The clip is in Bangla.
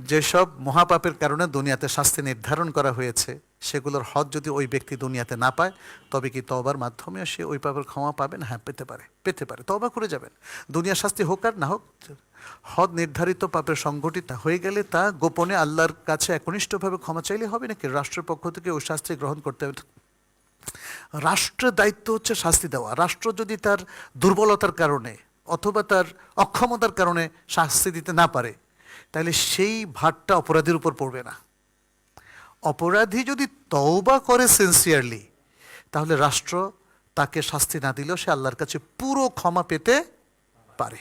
যেসব মহাপাপের কারণে দুনিয়াতে শাস্তি নির্ধারণ করা হয়েছে সেগুলোর হদ যদি ওই ব্যক্তি দুনিয়াতে না পায়, তবে কি তওবার মাধ্যমে সে ওই পাপের ক্ষমা পাবেন? হ্যাঁ, পেতে পারে, তওবা করে যাবেন। দুনিয়ার শাস্তি হোক আর না হোক, হদ নির্ধারিত পাপের সংগঠিত হয়ে গেলে তা গোপনে আল্লাহর কাছে একনিষ্ঠভাবে ক্ষমা চাইলে হবে, নাকি রাষ্ট্রের পক্ষ থেকে ওই শাস্তি গ্রহণ করতে হবে? রাষ্ট্রের দায়িত্ব হচ্ছে শাস্তি দেওয়া। রাষ্ট্র যদি তার দুর্বলতার কারণে অথবা তার অক্ষমতার কারণে শাস্তি দিতে না পারে, তাহলে সেই ভারটা অপরাধীর উপর পড়বে না। অপরাধী যদি তওবা করে সিনসিয়ারলি, তাহলে রাষ্ট্র তাকে শাস্তি না দিলেও সে আল্লাহর কাছে পুরো ক্ষমা পেতে পারে।